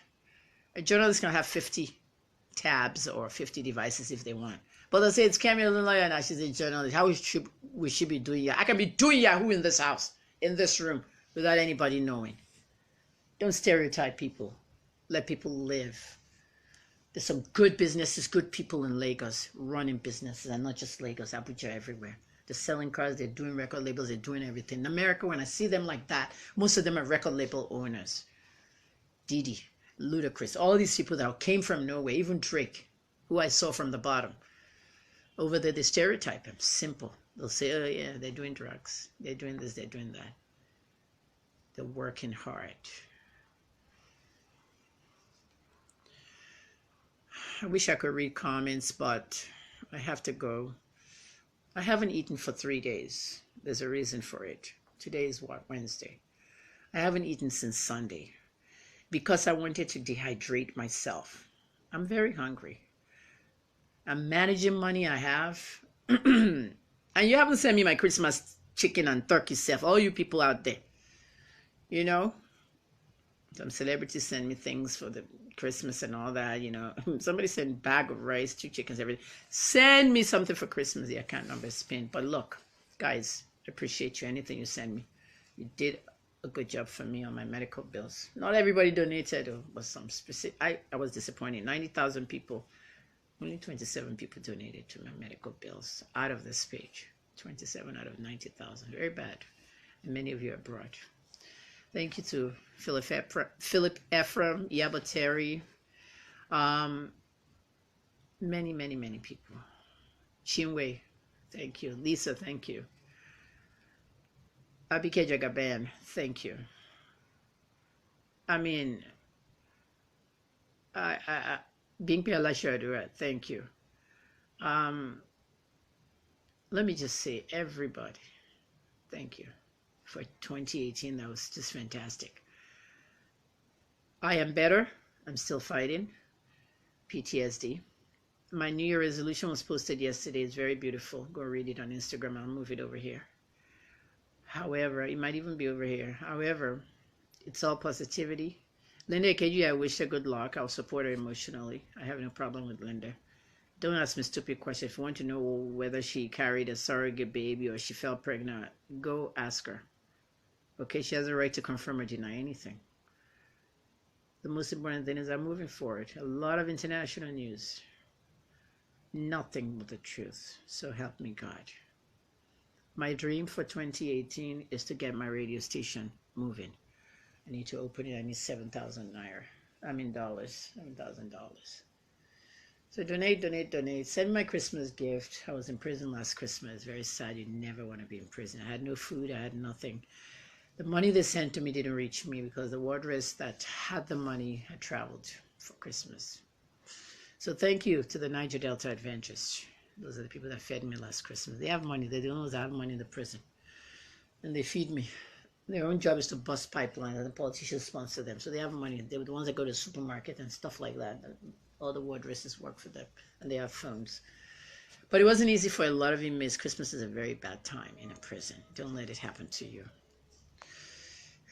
A journalist can have 50 tabs or 50 devices if they want. But they'll say it's Keffi Liar now, she's a journalist. How we should be doing Yahoo? I can be doing Yahoo in this house, in this room, without anybody knowing. Don't stereotype people. Let people live. There's some good businesses, good people in Lagos running businesses, and not just Lagos, Abuja, everywhere. They're selling cars, they're doing record labels, they're doing everything. In America, when I see them like that, most of them are record label owners. Didi, Ludacris, all these people that came from nowhere, even Drake, who I saw from the bottom. Over there, they stereotype him. Simple. They'll say, oh yeah, they're doing drugs. They're doing this, they're doing that. They're working hard. I wish I could read comments, but I have to go. I haven't eaten for 3 days. There's a reason for it. Today is what, Wednesday? I haven't eaten since Sunday because I wanted to dehydrate myself. I'm very hungry. I'm managing money I have. And you haven't sent me my Christmas chicken and turkey stuff. All you people out there. You know? Some celebrities send me things for the Christmas and all that, you know. Somebody sent a bag of rice, 2 chickens, everything. Send me something for Christmas. The account number is pinned. But look, guys, I appreciate you. Anything you send me. You did a good job for me on my medical bills. Not everybody donated, but some specific. I was disappointed. 90,000 people. Only 27 people donated to my medical bills out of this page. 27 out of 90,000. Very bad. And many of you abroad. Thank you to Philip Ephraim, Yabateri, many people. Chinwe, thank you. Lisa, thank you. Abike Jagaban, thank you. I mean, Bingpi Alashadura, thank you. Let me just say, everybody, thank you. For 2018, that was just fantastic. I am better. I'm still fighting PTSD. My New Year resolution was posted yesterday. It's very beautiful. Go read it on Instagram. I'll move it over here. However, it might even be over here. However, it's all positivity. Linda Keji, I wish her good luck. I'll support her emotionally. I have no problem with Linda. Don't ask me stupid questions. If you want to know whether she carried a surrogate baby or she fell pregnant, go ask her. Okay, she has a right to confirm or deny anything. The most important thing is I'm moving forward. A lot of international news. Nothing but the truth. So help me God. My dream for 2018 is to get my radio station moving. I need to open it. I need 7,000 naira. I mean dollars. $7,000. So donate. Send me my Christmas gift. I was in prison last Christmas. Very sad. You never want to be in prison. I had no food. I had nothing. The money they sent to me didn't reach me because the wardress that had the money had traveled for Christmas. So thank you to the Niger Delta Adventures. Those are the people that fed me last Christmas. They have money. They don't know they have money in the prison. And they feed me. Their own job is to bust pipelines, and the politicians sponsor them. So they have money. They're the ones that go to the supermarket and stuff like that. All the wardresses work for them, and they have phones. But it wasn't easy for a lot of inmates. Christmas is a very bad time in a prison. Don't let it happen to you.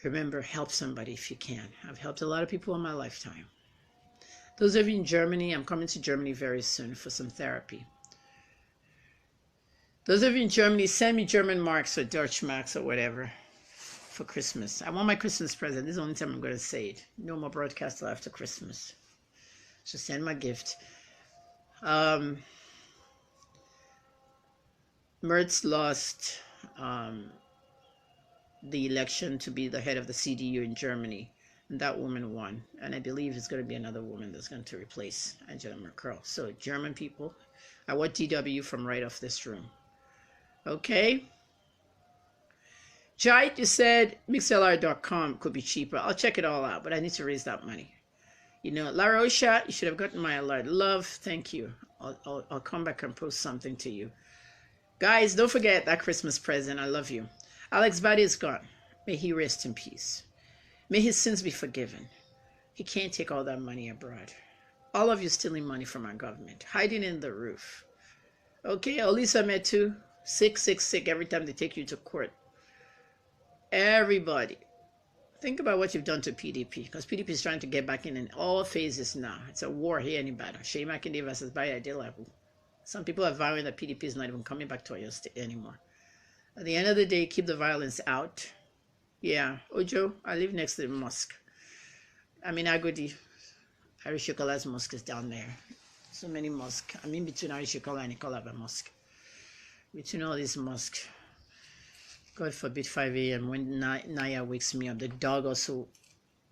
Remember, help somebody if you can. I've helped a lot of people in my lifetime. Those of you in Germany, I'm coming to Germany very soon for some therapy. Those of you in Germany, send me German marks or Deutsch marks or whatever for Christmas. I want my Christmas present. This is the only time I'm going to say it. No more broadcast till after Christmas. So send my gift. Merz lost the election to be the head of the CDU in Germany, and that woman won. And I believe it's going to be another woman that's going to replace Angela Merkel. So German people, I want DW from right off this room. Okay? Jite, you said mixlr.com could be cheaper. I'll check it all out, but I need to raise that money. You know, La Rocha, you should have gotten my alert. Love, thank you. I'll come back and post something to you. Guys, don't forget that Christmas present. I love you. Alex Badeh is gone. May he rest in peace. May his sins be forgiven. He can't take all that money abroad. All of you stealing money from our government, hiding in the roof. Okay, Olisa Metu, sick every time they take you to court. Everybody, think about what you've done to PDP, because PDP is trying to get back in all phases now. It's a war here in Ibadan. Shea Makinde versus Bayo Adelabu. Some people are vowing that PDP is not even coming back to Oyo State anymore. At the end of the day, keep the violence out. Yeah, Ojo, I live next to the mosque. I mean, Agodi. Arishokola's mosque is down there. So many mosques. I'm in between Arishokola and Ikolaba mosque. Between all these mosques. God forbid 5 a.m. when Naya wakes me up. The dog also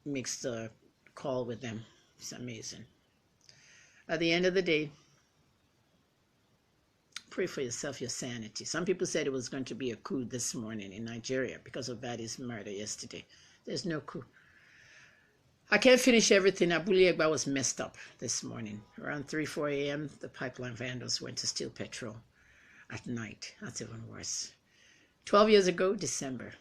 makes the call with them. It's amazing. At the end of the day, pray for yourself, your sanity. Some people said it was going to be a coup this morning in Nigeria because of Badeh's murder yesterday. There's no coup. I can't finish everything. Abuja was messed up this morning. Around 3-4 a.m., the pipeline vandals went to steal petrol at night. That's even worse. 12 years ago, December,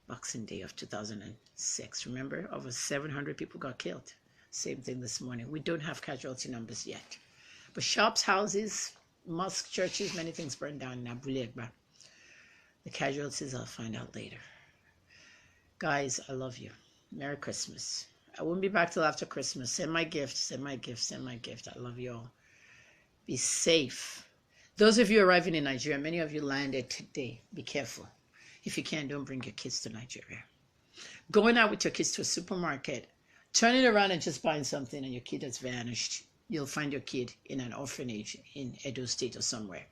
Boxing Day of 2006. Remember, over 700 people got killed. Same thing this morning. We don't have casualty numbers yet. But shops, houses, mosques, churches, many things burned down in Abuja. The casualties I'll find out later. Guys, I love you. Merry Christmas. I won't be back till after Christmas. Send my gift, send my gift, send my gift. I love you all. Be safe. Those of you arriving in Nigeria, many of you landed today. Be careful. If you can, don't bring your kids to Nigeria. Going out with your kids to a supermarket, turning around and just buying something and your kid has vanished. You'll find your kid in an orphanage in Edo State or somewhere.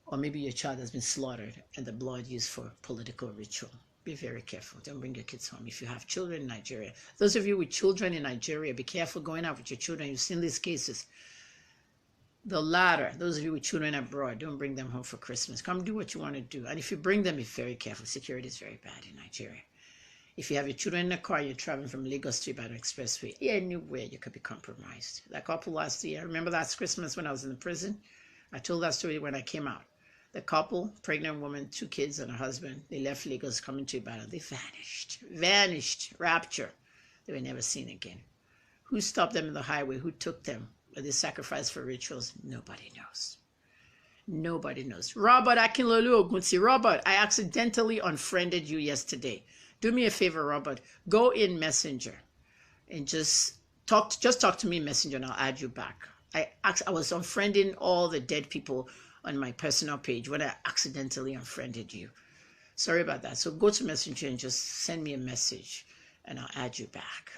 Or maybe your child has been slaughtered and the blood used for political ritual. Be very careful. Don't bring your kids home. If you have children in Nigeria, those of you with children in Nigeria, be careful going out with your children. You've seen these cases. The latter, those of you with children abroad, don't bring them home for Christmas. Come do what you want to do. And if you bring them, be very careful. Security is very bad in Nigeria. If you have your children in a car, you're traveling from Lagos to Ibadan Expressway, anywhere you could be compromised. That couple last year, remember last Christmas when I was in the prison? I told that story when I came out. The couple, pregnant woman, 2 kids and a husband, they left Lagos coming to Ibadan. They vanished, rapture. They were never seen again. Who stopped them in the highway? Who took them? Were they sacrificed for rituals? Nobody knows. Nobody knows. Robert Akinlolu Ogunsi. Robert, I accidentally unfriended you yesterday. Do me a favor, Robert. Go in Messenger and just talk to me in Messenger and I'll add you back. I was unfriending all the dead people on my personal page when I accidentally unfriended you. Sorry about that. So go to Messenger and just send me a message and I'll add you back.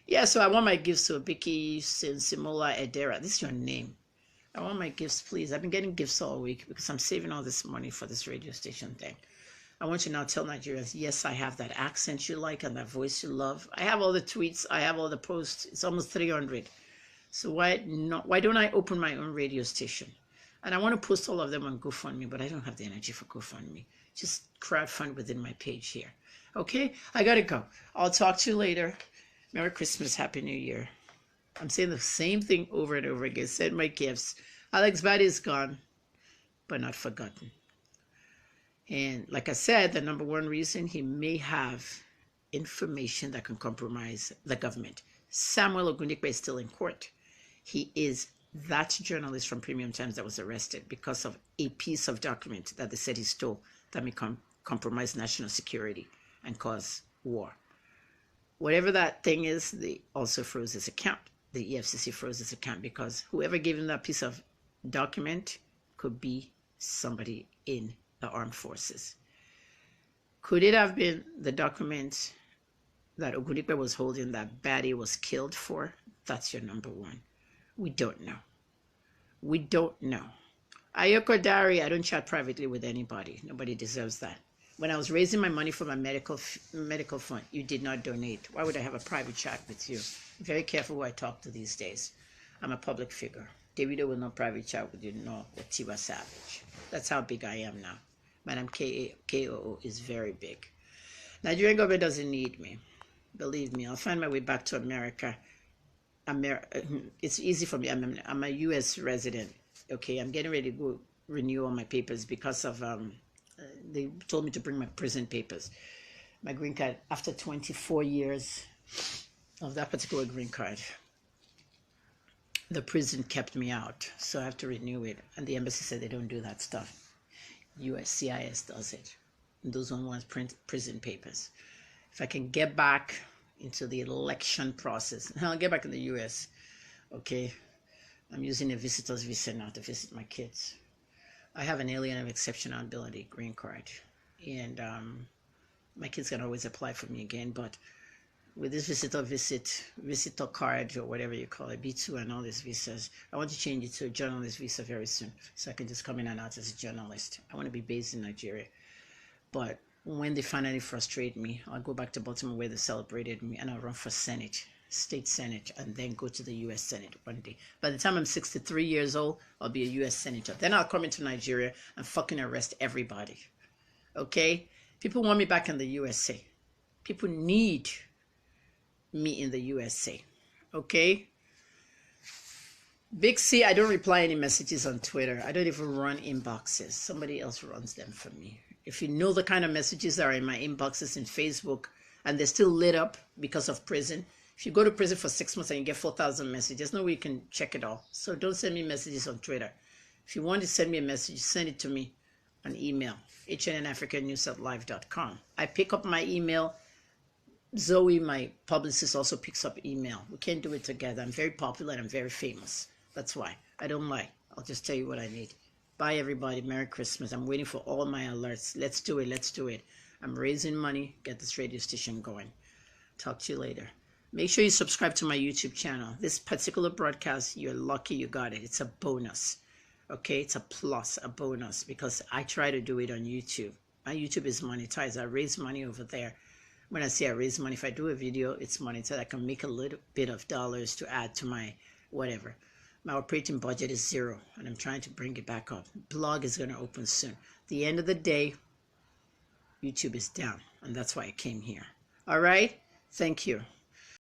Yeah, so I want my gifts to Biki Simola Edera. This is your name. I want my gifts, please. I've been getting gifts all week because I'm saving all this money for this radio station thing. I want you now to tell Nigerians, yes, I have that accent you like and that voice you love. I have all the tweets. I have all the posts. It's almost 300. So why don't I open my own radio station? And I want to post all of them on GoFundMe, but I don't have the energy for GoFundMe. Just crowdfund within my page here. Okay, I gotta go. I'll talk to you later. Merry Christmas, Happy New Year. I'm saying the same thing over and over again. Send my gifts. Alex Badeh is gone, but not forgotten. And like I said, the number one reason, he may have information that can compromise the government. Samuel Ogundipe is still in court. He is that journalist from Premium Times that was arrested because of a piece of document that they said he stole that may compromise national security and cause war. Whatever that thing is, they also froze his account. The EFCC froze his account because whoever gave him that piece of document could be somebody in the armed forces. Could it have been the document that Ogundipe was holding that Badeh was killed for? That's your number one. We don't know. We don't know. Ayoko Dari, I don't chat privately with anybody. Nobody deserves that. When I was raising my money for my medical fund, you did not donate. Why would I have a private chat with you? Very careful who I talk to these days. I'm a public figure. Davido will not private chat with you, nor with Tiwa Savage. That's how big I am now. Madam KOO is very big. Nigerian government doesn't need me. Believe me, I'll find my way back to America. It's easy for me. I'm a U.S. resident. Okay, I'm getting ready to go renew all my papers because of they told me to bring my prison papers, my green card. After 24 years of that particular green card, the prison kept me out, so I have to renew it. And the embassy said they don't do that stuff. USCIS does it. And those ones prison papers. If I can get back into the election process, I'll get back in the U.S. Okay, I'm using a visitor's visa now to visit my kids. I have an alien of exceptional ability green card, and my kids can always apply for me again. But with this visitor card, or whatever you call it, B2 and all these visas, I want to change it to a journalist visa very soon, so I can just come in and out as a journalist. I want to be based in Nigeria, but when they finally frustrate me, I'll go back to Baltimore where they celebrated me, and I'll run for Senate, state Senate, and then go to the U.S. Senate one day. By the time I'm 63 years old, I'll be a U.S. Senator. Then I'll come into Nigeria and fucking arrest everybody. Okay? People want me back in the USA. People need me in the USA. Okay? Big C, I don't reply any messages on Twitter. I don't even run inboxes. Somebody else runs them for me. If you know the kind of messages that are in my inboxes in Facebook and they're still lit up because of prison, if you go to prison for 6 months and you get 4,000 messages, there's no way you can check it all. So don't send me messages on Twitter. If you want to send me a message, send it to me on email, hnnafricanews@live.com. I pick up my email. Zoe, my publicist, also picks up email. We can't do it together. I'm very popular and I'm very famous. That's why. I don't lie. I'll just tell you what I need. Bye, everybody. Merry Christmas. I'm waiting for all my alerts. Let's do it. Let's do it. I'm raising money. Get this radio station going. Talk to you later. Make sure you subscribe to my YouTube channel. This particular broadcast, you're lucky you got it. It's a bonus. Okay? It's a plus, a bonus, because I try to do it on YouTube. My YouTube is monetized. I raise money over there. When I say I raise money, if I do a video, it's monetized. I can make a little bit of dollars to add to my whatever. My operating budget is 0, and I'm trying to bring it back up. Blog is going to open soon. At the end of the day, YouTube is down, and that's why I came here. All right? Thank you.